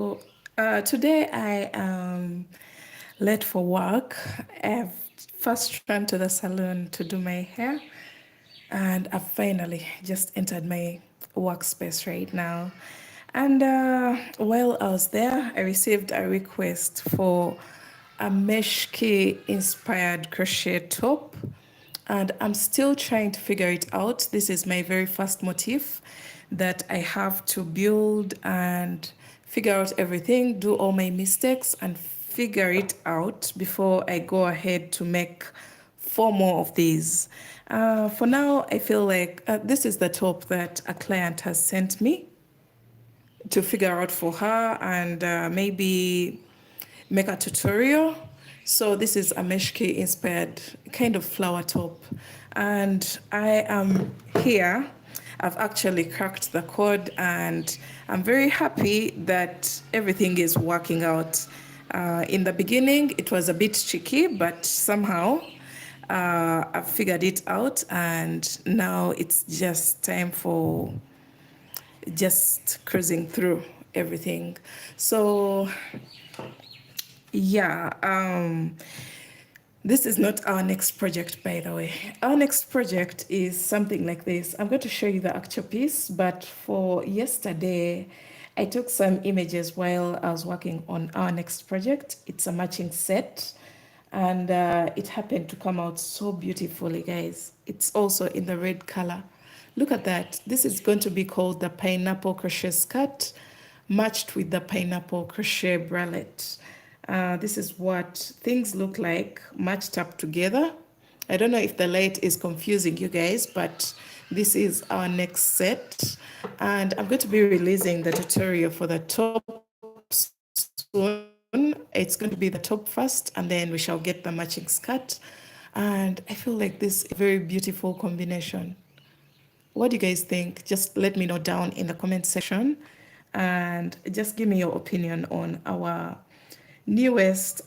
Today I am late for work. I've first run to the salon to do my hair, and I've finally just entered my workspace right now. And while I was there, I received a request for a meshki inspired crochet top, and I'm still trying to figure it out. This is my very first motif that I have to build and figure out everything, do all my mistakes, and figure it out before I go ahead to make four more of these. For now, I feel like this is the top that a client has sent me to figure out for her and maybe make a tutorial. So this is a meshki inspired kind of flower top. And I am here. I've actually cracked the code and I'm very happy that everything is working out. In the beginning, it was a bit tricky, but somehow I've figured it out and now it's just time for just cruising through everything. So yeah, this is not our next project, by the way. Our next project is something like this. I'm going to show you the actual piece, but for yesterday, I took some images while I was working on our next project. It's a matching set, and it happened to come out so beautifully, guys. It's also in the red color. Look at that. This is going to be called the pineapple crochet skirt, matched with the pineapple crochet bralette. This is what things look like matched up together. I don't know if the light is confusing you guys, but this is our next set. And I'm going to be releasing the tutorial for the top soon. It's going to be the top first, and then we shall get the matching skirt. And I feel like this is a very beautiful combination. What do you guys think? Just let me know down in the comment section and just give me your opinion on our latest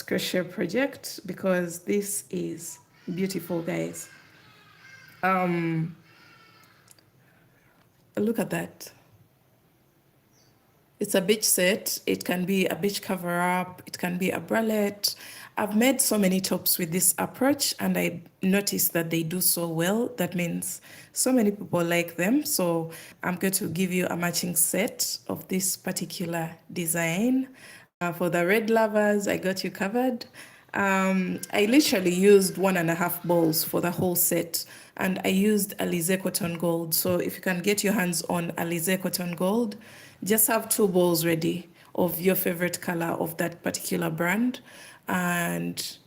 crochet project because this is beautiful, guys. Look at that. It's a beach set. It can be a beach cover up. It can be a bralette. I've made so many tops with this approach and I noticed that they do so well. That means so many people like them. So I'm going to give you a matching set of this particular design. For the red lovers, I got you covered. I literally used 1.5 balls for the whole set and I used Alize Cotton Gold. So if you can get your hands on Alize Cotton Gold, just have 2 balls ready of your favorite color of that particular brand and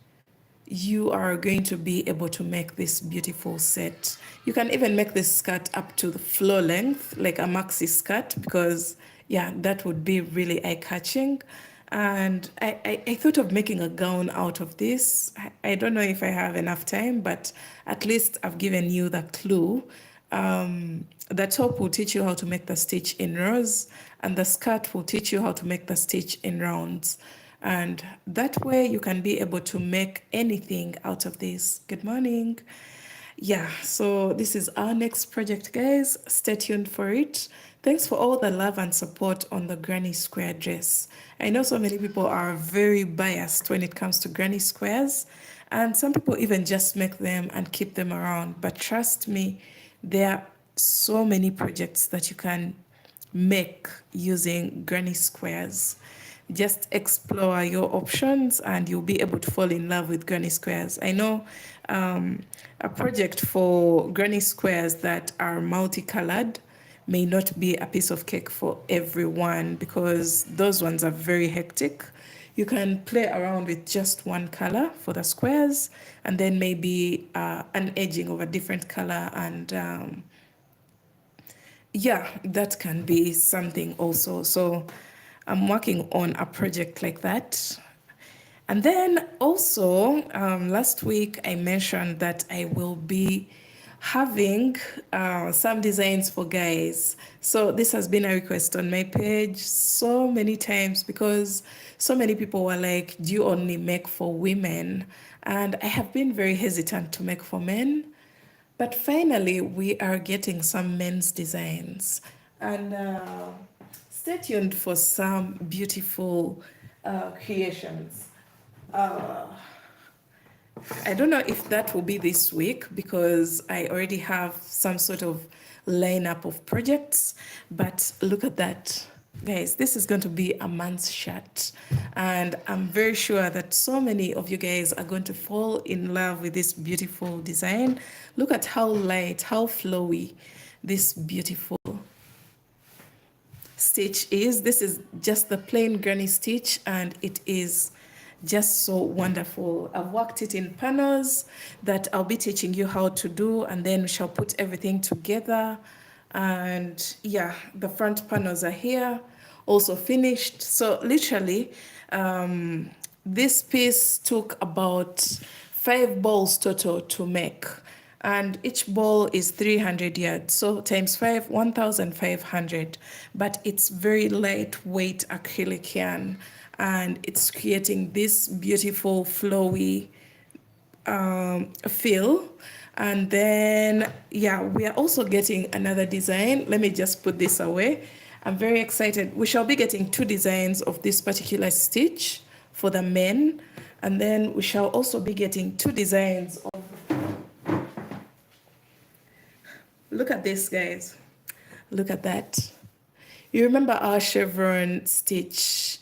you are going to be able to make this beautiful set. You can even make this skirt up to the floor length, like a maxi skirt, because yeah, that would be really eye-catching. And I thought of making a gown out of this. I don't know if I have enough time, but at least I've given you the clue. The top will teach you how to make the stitch in rows, and the skirt will teach you how to make the stitch in rounds. And that way you can be able to make anything out of this. Good morning. Yeah, so this is our next project, guys. Stay tuned for it. Thanks for all the love and support on the granny square dress. I know so many people are very biased when it comes to granny squares, and some people even just make them and keep them around. But trust me, there are so many projects that you can make using granny squares. Just explore your options and you'll be able to fall in love with granny squares. I know a project for granny squares that are multicolored may not be a piece of cake for everyone because those ones are very hectic. You can play around with just one color for the squares and then maybe an edging of a different color and yeah, that can be something also. So I'm working on a project like that. And then also, last week I mentioned that I will be having some designs for guys. So this has been a request on my page so many times because so many people were like, do you only make for women? And I have been very hesitant to make for men. But finally, we are getting some men's designs. And stay tuned for some beautiful creations. I don't know if that will be this week because I already have some sort of lineup of projects, but look at that. Guys, this is going to be a month's shirt, and I'm very sure that so many of you guys are going to fall in love with this beautiful design. Look at how light, how flowy this beautiful stitch is. This is just the plain granny stitch, and it is just so wonderful. I've worked it in panels that I'll be teaching you how to do, and then we shall put everything together. And yeah, the front panels are here, also finished. So literally, this piece took about 5 balls total to make, and each ball is 300 yards, so times 5, 1,500. But it's very lightweight acrylic yarn, and it's creating this beautiful flowy feel. And then yeah, we are also getting another design. Let me just put this away. I'm very excited. We shall be getting 2 designs of this particular stitch for the men, and then we shall also be getting 2 designs of, look at this, guys, look at that. You remember our chevron stitch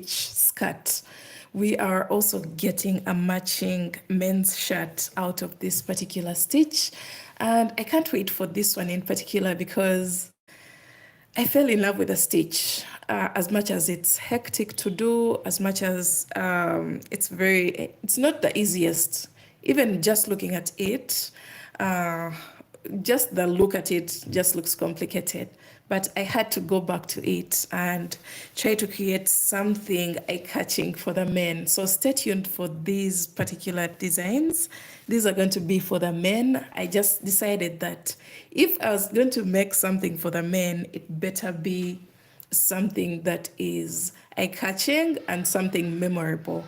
skirt? We are also getting a matching men's shirt out of this particular stitch, and I can't wait for this one in particular because I fell in love with the stitch. As much as it's hectic to do, as much as it's not the easiest. Even just looking at it, just the look at it just looks complicated. But I had to go back to it and try to create something eye-catching for the men. So stay tuned for these particular designs. These are going to be for the men. I just decided that if I was going to make something for the men, it better be something that is eye-catching and something memorable.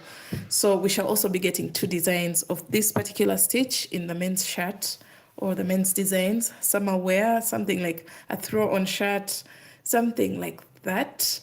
So we shall also be getting 2 designs of this particular stitch in the men's shirt, or the men's designs, summer wear, something like a throw-on shirt, something like that.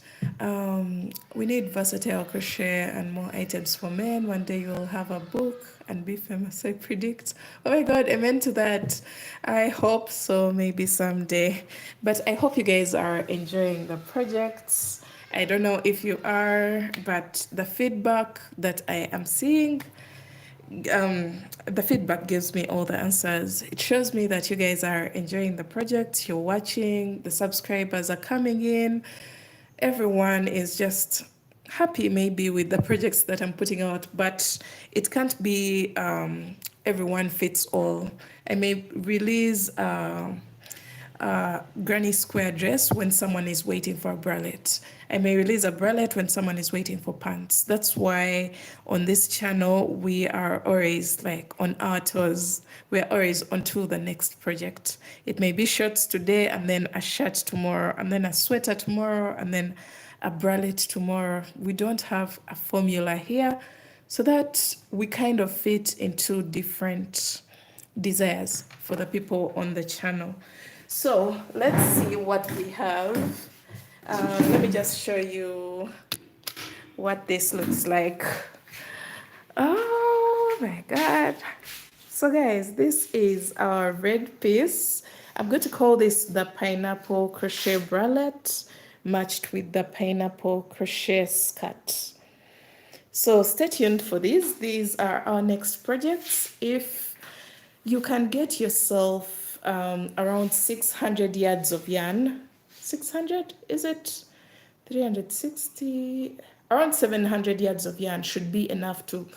We need versatile crochet and more items for men. One day you'll have a book and be famous, I predict. Oh my God, amen to that. I hope so, maybe someday. But I hope you guys are enjoying the projects. I don't know if you are, but the feedback that I am seeing, the feedback gives me all the answers. It shows me that you guys are enjoying the project, you're watching, the subscribers are coming in. Everyone is just happy maybe with the projects that I'm putting out, but it can't be everyone fits all. I may release granny square dress when someone is waiting for a bralette. I may release a bralette when someone is waiting for pants. That's why on this channel, we are always like on our toes. We're always onto the next project. It may be shorts today, and then a shirt tomorrow, and then a sweater tomorrow, and then a bralette tomorrow. We don't have a formula here, so that we kind of fit into different desires for the people on the channel. So let's see what we have. Let me just show you what this looks like. Oh my God. So guys, this is our red piece. I'm going to call this the pineapple crochet bralette matched with the pineapple crochet skirt. So stay tuned for these. These are our next projects. If you can get yourself around 600 yards of yarn. 600, is it? 360, around 700 yards of yarn should be enough to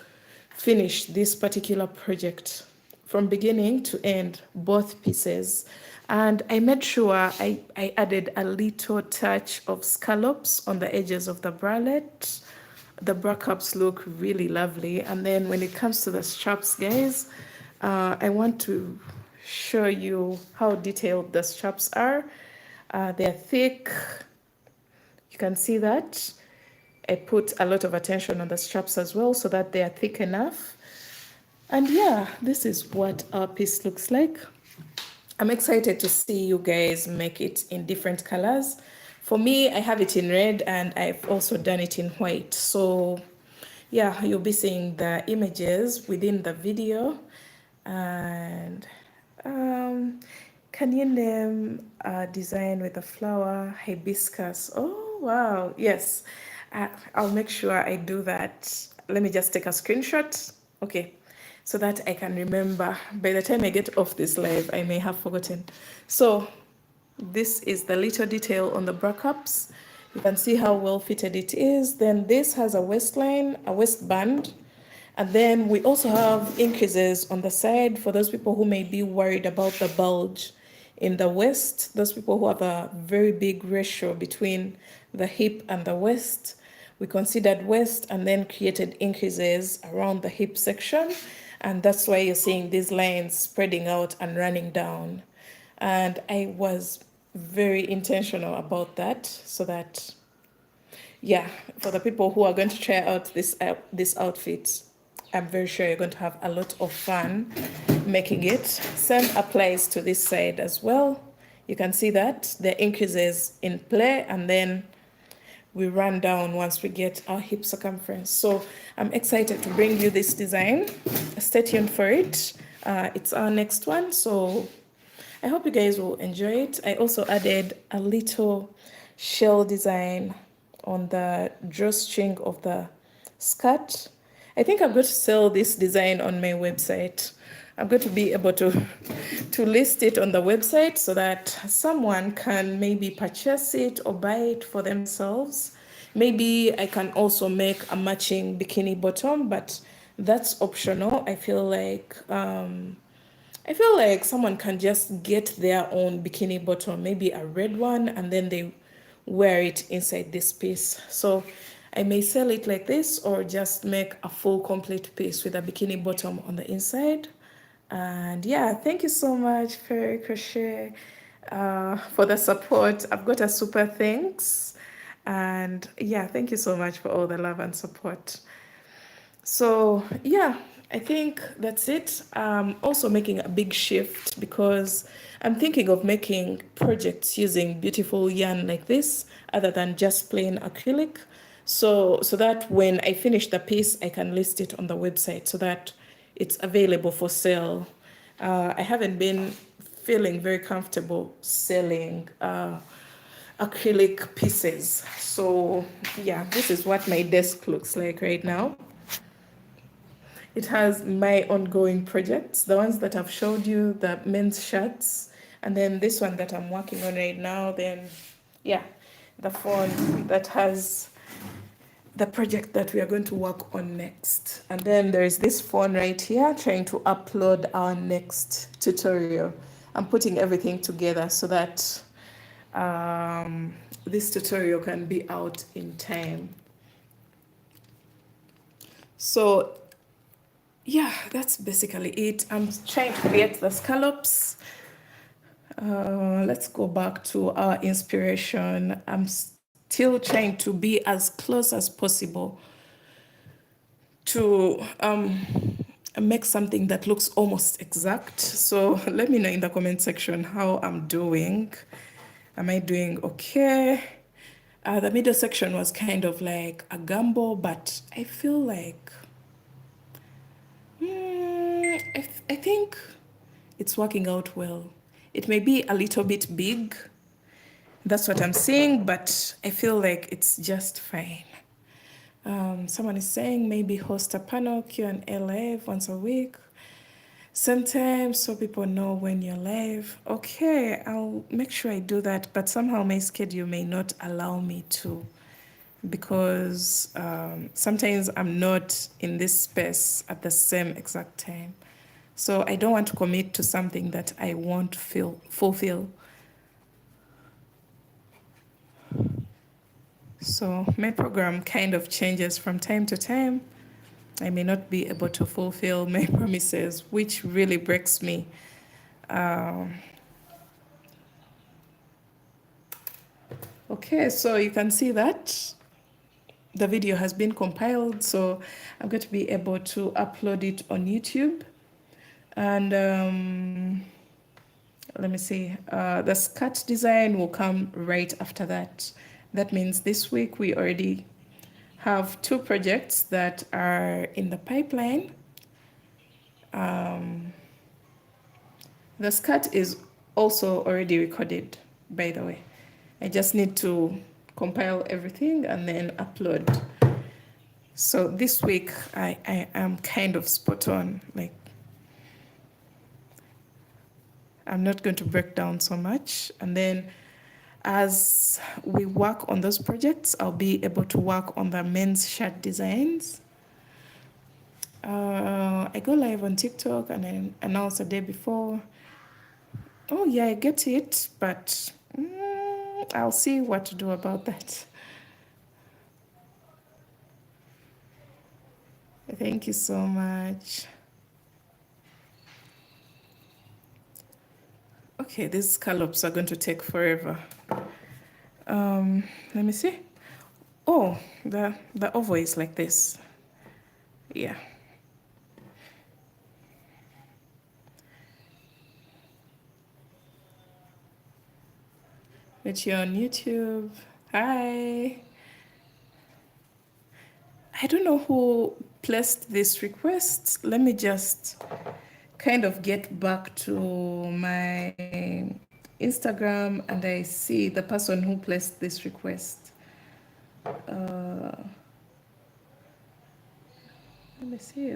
finish this particular project from beginning to end, both pieces. And I made sure I added a little touch of scallops on the edges of the bralette. The bra-cups look really lovely. And then when it comes to the straps, guys, I want to show you how detailed the straps are. They're thick. You can see that. I put a lot of attention on the straps as well so that they are thick enough. And yeah, this is what our piece looks like. I'm excited to see you guys make it in different colors. For me, I have it in red and I've also done it in white. So yeah, you'll be seeing the images within the video. And um, can you name a design with a flower? Hibiscus. Oh, wow. Yes, I'll make sure I do that. Let me just take a screenshot. Okay, so that I can remember. By the time I get off this live, I may have forgotten. So this is the little detail on the bra cups. You can see how well fitted it is. Then this has a waistline, a waistband. And then we also have increases on the side for those people who may be worried about the bulge in the waist, those people who have a very big ratio between the hip and the waist. We considered waist and then created increases around the hip section. And that's why you're seeing these lines spreading out and running down. And I was very intentional about that so that, yeah, for the people who are going to try out this outfit, I'm very sure you're going to have a lot of fun making it. Same applies to this side as well. You can see that the increases in play and then we run down once we get our hip circumference. So I'm excited to bring you this design. Stay tuned for it. It's our next one. So I hope you guys will enjoy it. I also added a little shell design on the drawstring of the skirt. I think I'm going to sell this design on my website. I'm going to be able to list it on the website so that someone can maybe purchase it or buy it for themselves. Maybe I can also make a matching bikini bottom, but that's optional. I feel like someone can just get their own bikini bottom, maybe a red one, and then they wear it inside this piece. So I may sell it like this or just make a full complete piece with a bikini bottom on the inside. And yeah, thank you so much, Fairy Crochet, for the support. I've got a super thanks. And yeah, thank you so much for all the love and support. So yeah, I think that's it. Also making a big shift because I'm thinking of making projects using beautiful yarn like this other than just plain acrylic. So that when I finish the piece, I can list it on the website so that it's available for sale. I haven't been feeling very comfortable selling acrylic pieces. So yeah, this is what my desk looks like right now. It has my ongoing projects, the ones that I've showed you, the men's shirts, and then this one that I'm working on right now. Then, yeah, the phone that has the project that we are going to work on next. And then there is this phone right here trying to upload our next tutorial. I'm putting everything together so that this tutorial can be out in time. So yeah, that's basically it. I'm trying to create the scallops. Let's go back to our inspiration. I'm still trying to be as close as possible to make something that looks almost exact. So let me know in the comment section how I'm doing. Am I doing okay? The middle section was kind of like a gamble, but I feel like I think it's working out well. It may be a little bit big. That's what I'm seeing, but I feel like it's just fine. Someone is saying maybe host a panel Q&A live once a week. Sometimes so people know when you're live. Okay, I'll make sure I do that, but somehow my schedule may not allow me to because sometimes I'm not in this space at the same exact time. So I don't want to commit to something that I won't fulfill. So my program kind of changes from time to time. I may not be able to fulfill my promises, which really breaks me. Okay, so you can see that the video has been compiled, so I'm going to be able to upload it on YouTube. And let me see, the skirt design will come right after that. That means this week we already have 2 projects that are in the pipeline. The skirt is also already recorded, by the way. I just need to compile everything and then upload. So this week I am kind of spot on. Like, I'm not going to break down so much. And then as we work on those projects, I'll be able to work on the men's shirt designs. I go live on TikTok and I announce a day before. Oh yeah, I get it, but I'll see what to do about that. Thank you so much. Okay, these scallops are going to take forever. Let me see. Oh, the oval is like this. Yeah. It's you on YouTube. Hi. I don't know who placed this request. Let me just kind of get back to my Instagram and I see the person who placed this request. Let me see.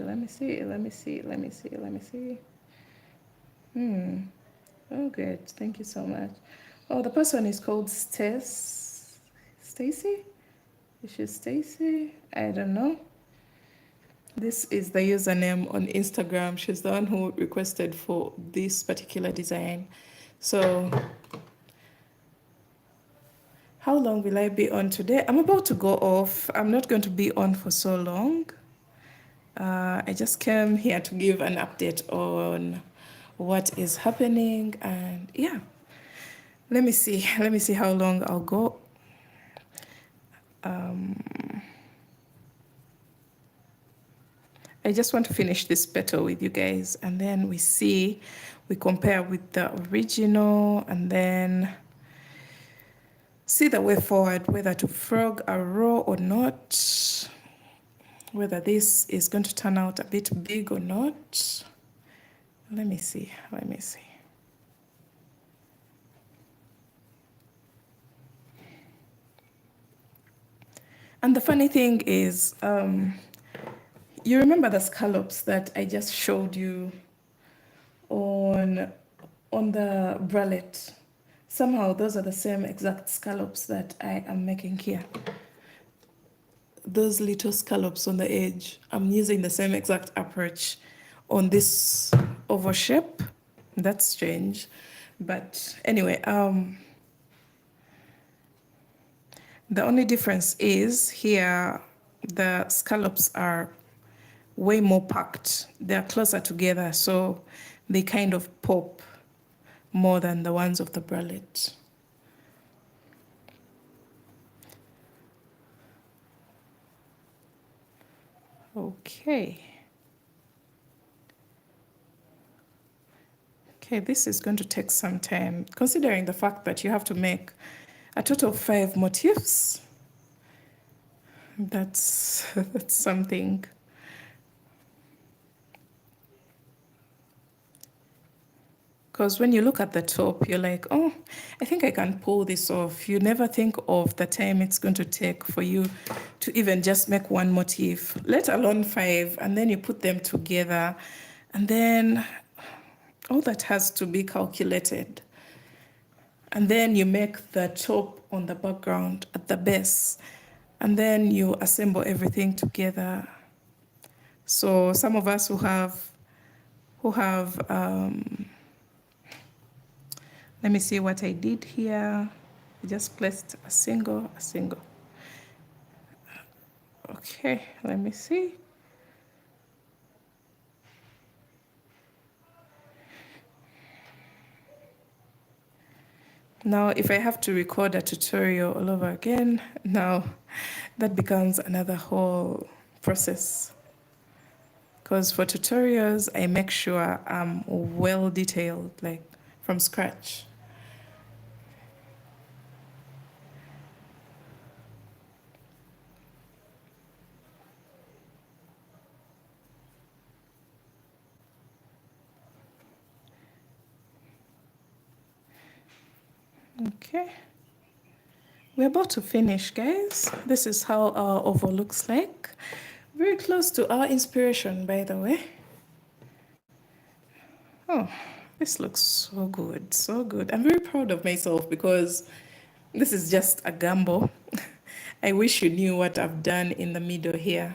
Oh, good. Thank you so much. Oh, the person is called Stacy? Is she Stacy? I don't know. This is the username on Instagram. She's the one who requested for this particular design. So how long will I be on today? I'm about to go off. I'm not going to be on for so long. I just came here to give an update on what is happening, and yeah, let me see how long I'll go. I just want to finish this petal with you guys, and then we compare with the original, and then see the way forward, whether to frog a row or not, whether this is going to turn out a bit big or not. Let me see. And the funny thing is, you remember the scallops that I just showed you on the bralette? Somehow those are the same exact scallops that I am making here. Those little scallops on the edge, I'm using the same exact approach on this oval shape. That's strange. But anyway, the only difference is here, the scallops are way more packed. They're closer together, so they kind of pop more than the ones of the bralette. Okay. Okay, this is going to take some time, considering the fact that you have to make a total of 5 motifs. That's something. Because when you look at the top, you're like, oh, I think I can pull this off. You never think of the time it's going to take for you to even just make 1 motif, let alone 5, and then you put them together, and then all that has to be calculated. And then you make the top on the background at the base, and then you assemble everything together. So some of us who have let me see what I did here. I just placed a single. Okay, let me see. Now, if I have to record a tutorial all over again, now that becomes another whole process. Because for tutorials, I make sure I'm well detailed, like from scratch. Okay, we're about to finish, guys. This is how our oval looks like. Very close to our inspiration, by the way. Oh, this looks so good, so good. I'm very proud of myself because this is just a gamble. I wish you knew what I've done in the middle here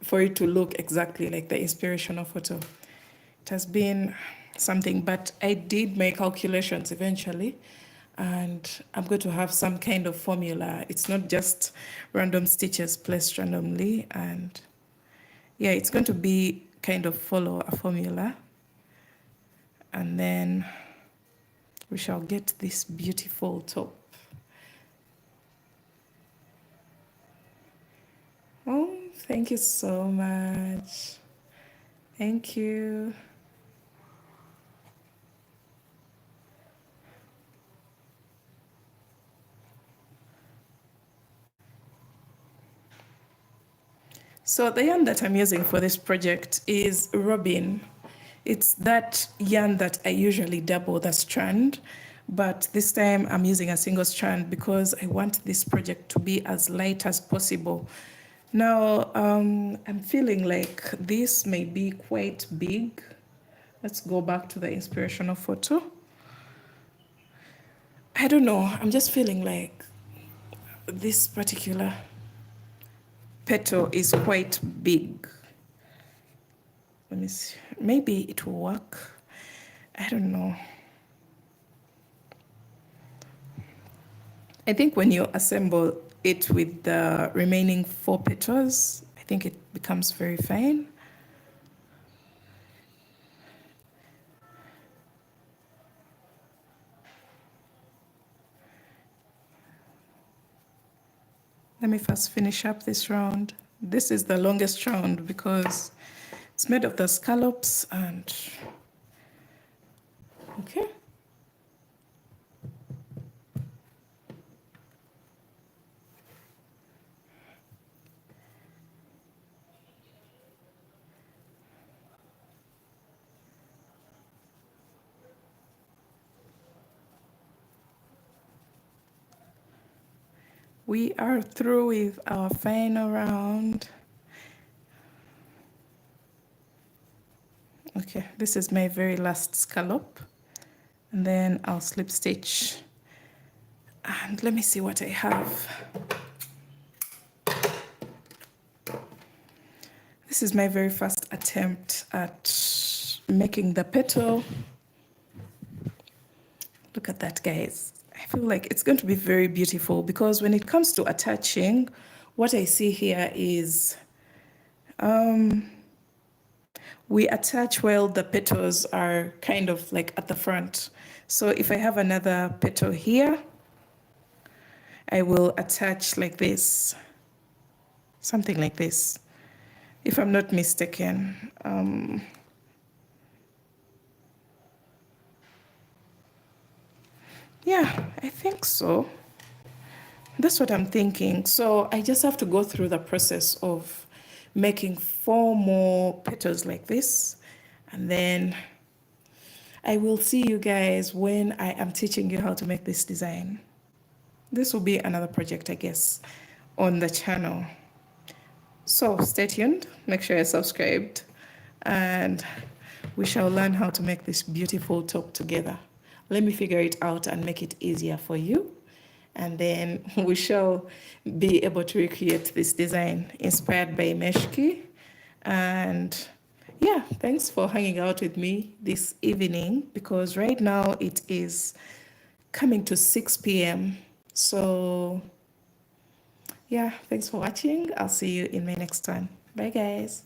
for it to look exactly like the inspirational photo. It has been something, but I did my calculations eventually, and I'm going to have some kind of formula. It's not just random stitches placed randomly, and yeah, it's going to be kind of follow a formula, and then we shall get this beautiful top. Oh, thank you so much. Thank you. So the yarn that I'm using for this project is Robin. It's that yarn that I usually double the strand, but this time I'm using a single strand because I want this project to be as light as possible. Now, I'm feeling like this may be quite big. Let's go back to the inspirational photo. I don't know, I'm just feeling like this particular petal is quite big. Let me see. Maybe it will work. I don't know. I think when you assemble it with the remaining 4 petals, I think it becomes very fine. Let me first finish up this round. This is the longest round because it's made of the scallops and okay. We are through with our final round. Okay, this is my very last scallop. And then I'll slip stitch. And let me see what I have. This is my very first attempt at making the petal. Look at that, guys. I feel like it's going to be very beautiful because when it comes to attaching, what I see here is we attach while the petals are kind of like at the front. So if I have another petal here, I will attach like this, something like this, if I'm not mistaken. Yeah, I think so. That's what I'm thinking. So I just have to go through the process of making 4 more petals like this. And then I will see you guys when I am teaching you how to make this design. This will be another project, I guess, on the channel. So stay tuned, make sure you're subscribed, and we shall learn how to make this beautiful top together. Let me figure it out and make it easier for you. And then we shall be able to recreate this design inspired by meshki. And yeah, thanks for hanging out with me this evening because right now it is coming to 6 p.m. So yeah, thanks for watching. I'll see you in my next one. Bye, guys.